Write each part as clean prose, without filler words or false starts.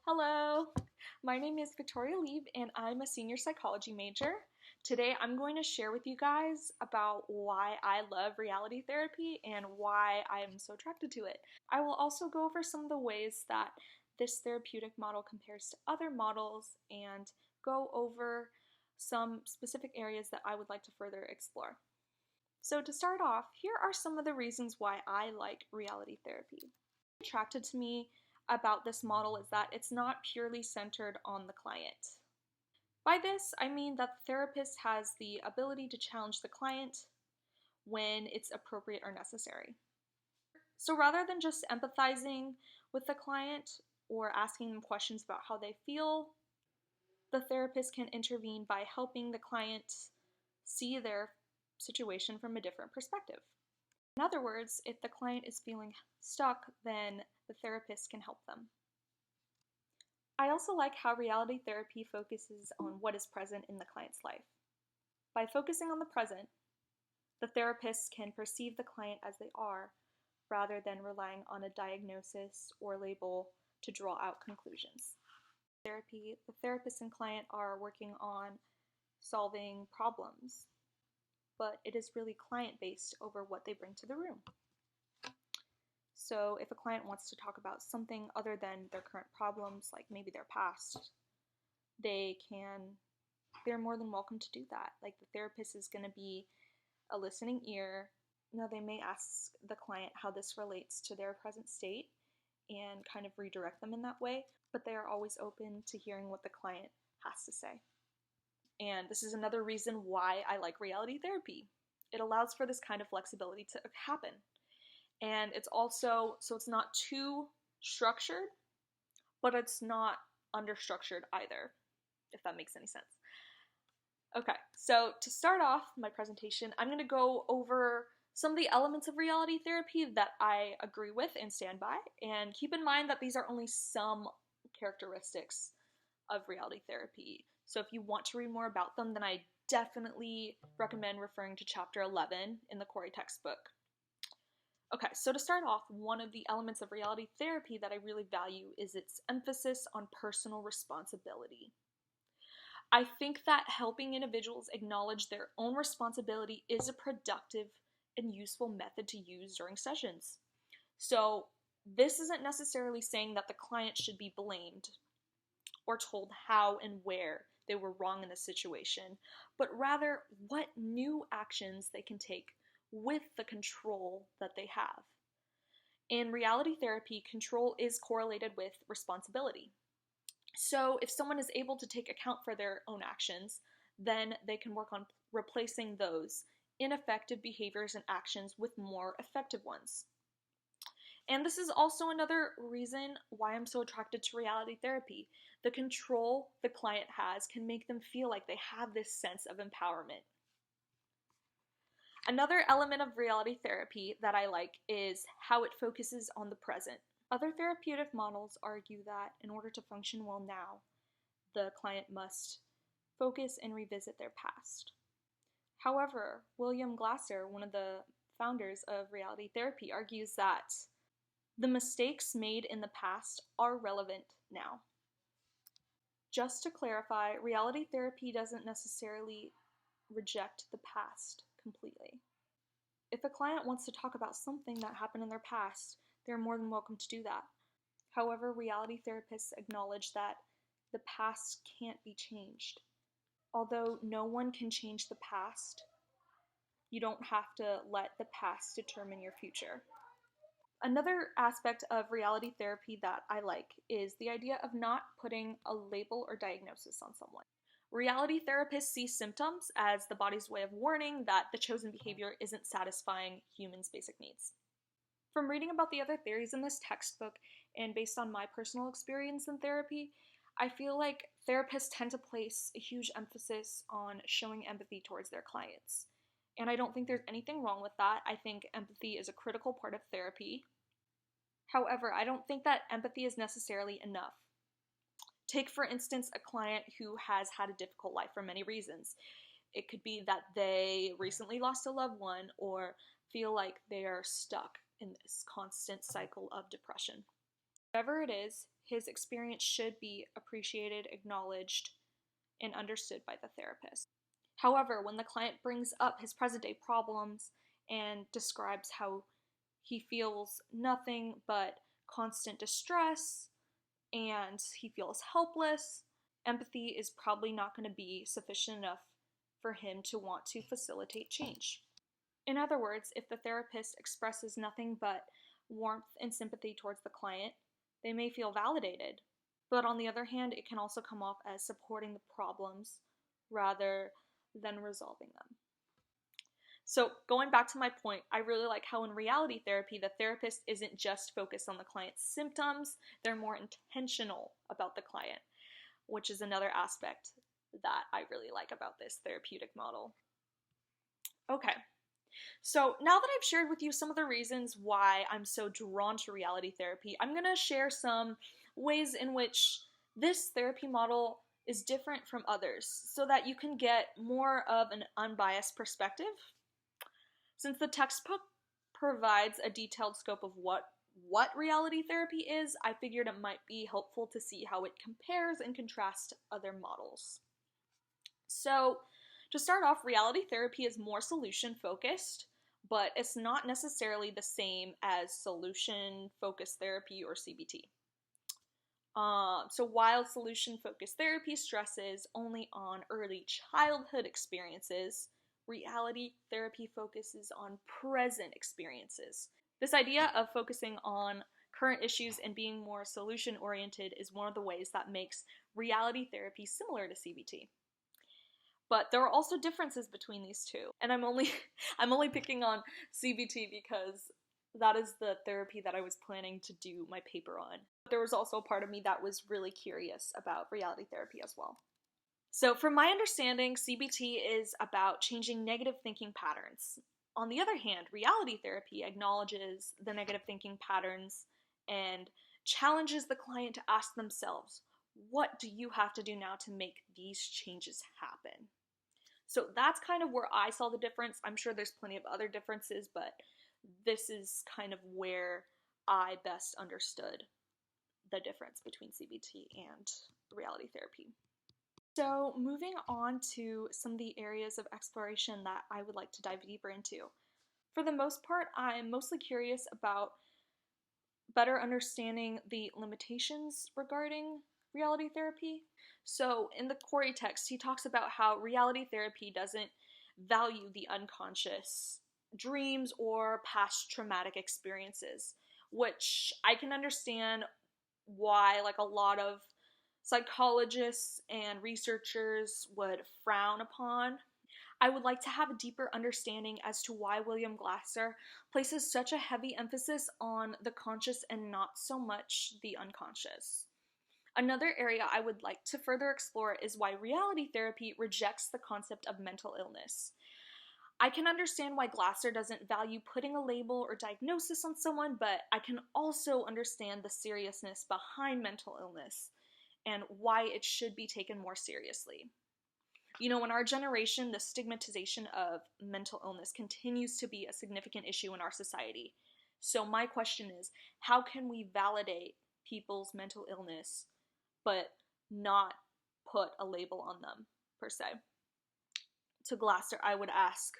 Hello, my name is Victoria Lieb and I'm a senior psychology major. Today I'm going to share with you guys about why I love reality therapy and why I am so attracted to it. I will also go over some of the ways that this therapeutic model compares to other models and go over some specific areas that I would like to further explore. So to start off, here are some of the reasons why I like reality therapy. Attracted to me about this model is that it's not purely centered on the client. By this, I mean that the therapist has the ability to challenge the client when it's appropriate or necessary. So rather than just empathizing with the client or asking them questions about how they feel, the therapist can intervene by helping the client see their situation from a different perspective. In other words, if the client is feeling stuck, then the therapist can help them. I also like how reality therapy focuses on what is present in the client's life. By focusing on the present, the therapist can perceive the client as they are, rather than relying on a diagnosis or label to draw out conclusions. Therapy, the therapist and client are working on solving problems, but it is really client-based over what they bring to the room. So if a client wants to talk about something other than their current problems, like maybe their past, they're more than welcome to do that. Like the therapist is going to be a listening ear. Now they may ask the client how this relates to their present state and kind of redirect them in that way, but they are always open to hearing what the client has to say. And this is another reason why I like reality therapy. It allows for this kind of flexibility to happen. And it's also, so it's not too structured, but it's not understructured either, if that makes any sense. Okay, so to start off my presentation, I'm going to go over some of the elements of reality therapy that I agree with and stand by, and keep in mind that these are only some characteristics of reality therapy. So if you want to read more about them, then I definitely recommend referring to chapter 11 in the Corey textbook. Okay, so to start off, one of the elements of reality therapy that I really value is its emphasis on personal responsibility. I think that helping individuals acknowledge their own responsibility is a productive and useful method to use during sessions. So this isn't necessarily saying that the client should be blamed or told how and where they were wrong in the situation, but rather what new actions they can take with the control that they have. In reality therapy, control is correlated with responsibility. So if someone is able to take account for their own actions, then they can work on replacing those ineffective behaviors and actions with more effective ones. And this is also another reason why I'm so attracted to reality therapy. The control the client has can make them feel like they have this sense of empowerment. Another element of reality therapy that I like is how it focuses on the present. Other therapeutic models argue that in order to function well now, the client must focus and revisit their past. However, William Glasser, one of the founders of reality therapy, argues that the mistakes made in the past are relevant now. Just to clarify, reality therapy doesn't necessarily reject the past completely. If a client wants to talk about something that happened in their past, they're more than welcome to do that. However, reality therapists acknowledge that the past can't be changed. Although no one can change the past, you don't have to let the past determine your future. Another aspect of reality therapy that I like is the idea of not putting a label or diagnosis on someone. Reality therapists see symptoms as the body's way of warning that the chosen behavior isn't satisfying humans' basic needs. From reading about the other theories in this textbook, and based on my personal experience in therapy, I feel like therapists tend to place a huge emphasis on showing empathy towards their clients. And I don't think there's anything wrong with that. I think empathy is a critical part of therapy. However, I don't think that empathy is necessarily enough. Take, for instance, a client who has had a difficult life for many reasons. It could be that they recently lost a loved one or feel like they are stuck in this constant cycle of depression. Whatever it is, his experience should be appreciated, acknowledged, and understood by the therapist. However, when the client brings up his present day problems and describes how he feels nothing but constant distress and he feels helpless, empathy is probably not going to be sufficient enough for him to want to facilitate change. In other words, if the therapist expresses nothing but warmth and sympathy towards the client, they may feel validated. But on the other hand, it can also come off as supporting the problems rather than resolving them. So going back to my point, I really like how in reality therapy, the therapist isn't just focused on the client's symptoms, they're more intentional about the client, which is another aspect that I really like about this therapeutic model. Okay, so now that I've shared with you some of the reasons why I'm so drawn to reality therapy, I'm going to share some ways in which this therapy model is different from others so that you can get more of an unbiased perspective. Since the textbook provides a detailed scope of what reality therapy is, I figured it might be helpful to see how it compares and contrasts to other models. So, to start off, reality therapy is more solution-focused, but it's not necessarily the same as solution-focused therapy or CBT. So while solution-focused therapy stresses only on early childhood experiences, reality therapy focuses on present experiences. This idea of focusing on current issues and being more solution-oriented is one of the ways that makes reality therapy similar to CBT. But there are also differences between these two, and I'm only picking on CBT because that is the therapy that I was planning to do my paper on. But there was also a part of me that was really curious about reality therapy as well. So from my understanding, CBT is about changing negative thinking patterns. On the other hand, reality therapy acknowledges the negative thinking patterns and challenges the client to ask themselves, what do you have to do now to make these changes happen? So that's kind of where I saw the difference. I'm sure there's plenty of other differences, but this is kind of where I best understood the difference between CBT and reality therapy. So moving on to some of the areas of exploration that I would like to dive deeper into. For the most part, I'm mostly curious about better understanding the limitations regarding reality therapy. So in the Corey text, he talks about how reality therapy doesn't value the unconscious, dreams, or past traumatic experiences, which I can understand why like a lot of psychologists and researchers would frown upon. I would like to have a deeper understanding as to why William Glasser places such a heavy emphasis on the conscious and not so much the unconscious. Another area I would like to further explore is why reality therapy rejects the concept of mental illness. I can understand why Glasser doesn't value putting a label or diagnosis on someone, but I can also understand the seriousness behind mental illness and why it should be taken more seriously. You know, in our generation, the stigmatization of mental illness continues to be a significant issue in our society. So my question is, how can we validate people's mental illness but not put a label on them, per se? To Glasser, I would ask,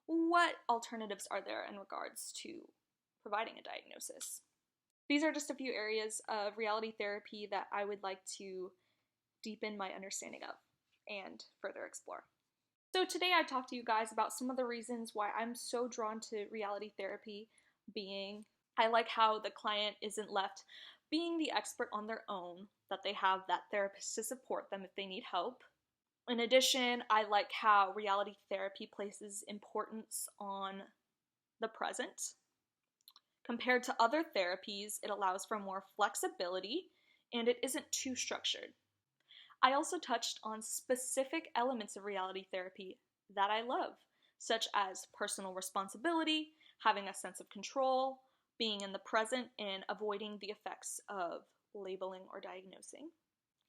what alternatives are there in regards to providing a diagnosis? These are just a few areas of reality therapy that I would like to deepen my understanding of and further explore. So today I talked to you guys about some of the reasons why I'm so drawn to reality therapy, being I like how the client isn't left being the expert on their own, that they have that therapist to support them if they need help. In addition, I like how reality therapy places importance on the present. Compared to other therapies, it allows for more flexibility and it isn't too structured. I also touched on specific elements of reality therapy that I love, such as personal responsibility, having a sense of control, being in the present, and avoiding the effects of labeling or diagnosing.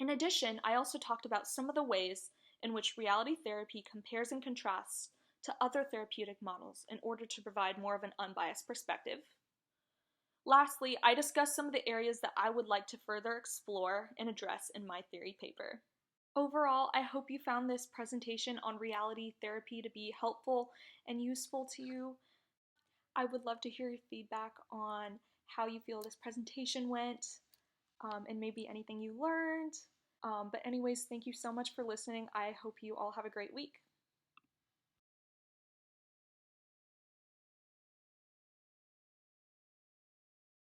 In addition, I also talked about some of the ways in which reality therapy compares and contrasts to other therapeutic models in order to provide more of an unbiased perspective. Lastly, I discussed some of the areas that I would like to further explore and address in my theory paper. Overall, I hope you found this presentation on reality therapy to be helpful and useful to you. I would love to hear your feedback on how you feel this presentation went, and maybe anything you learned. But anyways, thank you so much for listening. I hope you all have a great week.